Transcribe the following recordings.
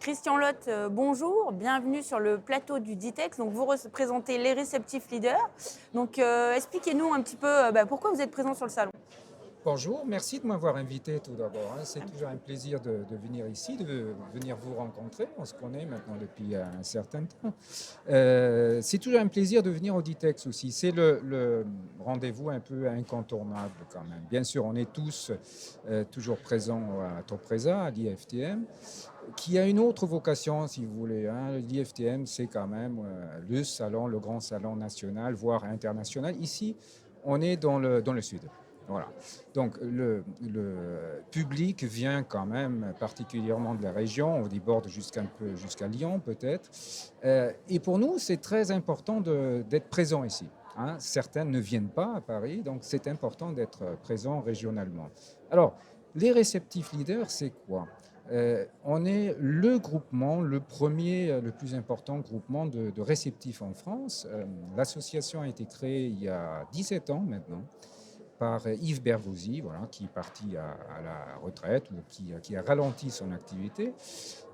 Christian Lotte, bonjour, bienvenue sur le plateau du DITEX. Donc, vous représentez les Receptif Leaders. Donc, expliquez-nous un petit peu pourquoi vous êtes présent sur le salon. Bonjour, merci de m'avoir invité tout d'abord. C'est toujours un plaisir de venir ici, de venir vous rencontrer. On se connaît maintenant depuis un certain temps. C'est toujours un plaisir de venir au DITEX aussi. C'est le rendez-vous un peu incontournable quand même. Bien sûr, on est tous toujours présents à Topresa, à l'IFTM, qui a une autre vocation, si vous voulez. L'IFTM, c'est quand même le salon, le grand salon national, voire international. Ici, on est dans le sud. Voilà. Donc le public vient quand même particulièrement de la région, on déborde jusqu'à Lyon peut-être. Et pour nous, c'est très important d'être présent ici. Certains ne viennent pas à Paris, donc c'est important d'être présent régionalement. Alors, les Receptif Leaders, c'est quoi ? On est le groupement, le premier, le plus important groupement de réceptifs en France. L'association a été créée il y a 17 ans maintenant, par Yves Bervauzy, qui est parti à la retraite ou qui a ralenti son activité.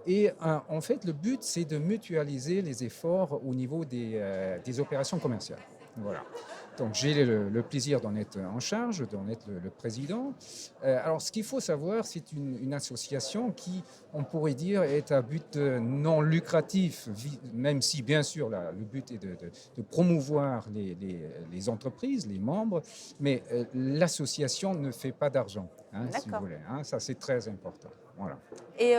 Et en fait, le but, c'est de mutualiser les efforts au niveau des opérations commerciales. Voilà. Donc, j'ai le plaisir d'en être en charge, d'en être le président. Alors, ce qu'il faut savoir, c'est une association qui, on pourrait dire, est à but non lucratif, même si, bien sûr, le but est de promouvoir les entreprises, les membres, mais l'association ne fait pas d'argent, si vous voulez. Ça, c'est très important. Voilà. Et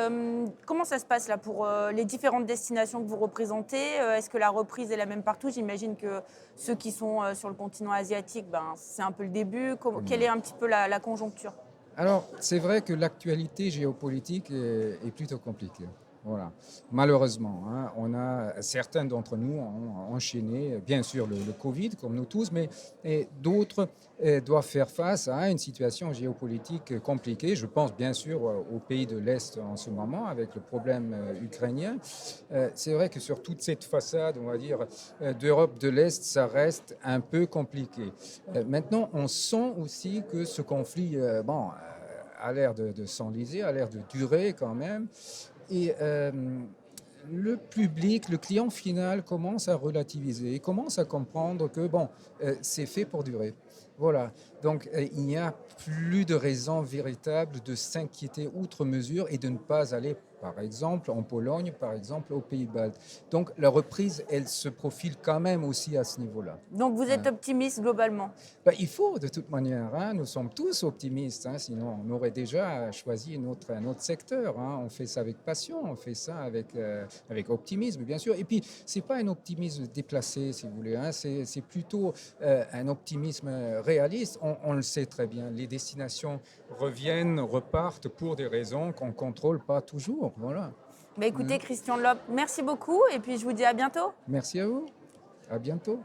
comment ça se passe là pour les différentes destinations que vous représentez ? Est-ce que la reprise est la même partout ? J'imagine que ceux qui sont sur le continent asiatique, c'est un peu le début. Quelle est un petit peu la conjoncture ? Alors, c'est vrai que l'actualité géopolitique est plutôt compliquée. Voilà. Malheureusement, on a certains d'entre nous ont enchaîné, bien sûr, le Covid, comme nous tous, mais d'autres doivent faire face à une situation géopolitique compliquée. Je pense bien sûr aux pays de l'Est en ce moment, avec le problème ukrainien. C'est vrai que sur toute cette façade, on va dire, d'Europe de l'Est, ça reste un peu compliqué. Maintenant, on sent aussi que ce conflit, a l'air de s'enliser, a l'air de durer quand même. Et le public, le client final commence à relativiser, il commence à comprendre que c'est fait pour durer. Voilà, donc il n'y a plus de raison véritable de s'inquiéter outre mesure et de ne pas aller, par exemple, en Pologne, par exemple, aux Pays-Baltes. Donc la reprise, elle se profile quand même aussi à ce niveau-là. Donc vous êtes optimiste globalement ? Il faut, de toute manière. Nous sommes tous optimistes, sinon on aurait déjà choisi un autre secteur. On fait ça avec passion, on fait ça avec optimisme, bien sûr. Et puis, ce n'est pas un optimisme déplacé, si vous voulez. C'est plutôt un optimisme réaliste. On le sait très bien. Les destinations reviennent, repartent pour des raisons qu'on ne contrôle pas toujours. Voilà. Écoutez, Christian Lotte, merci beaucoup. Et puis, je vous dis à bientôt. Merci à vous. À bientôt.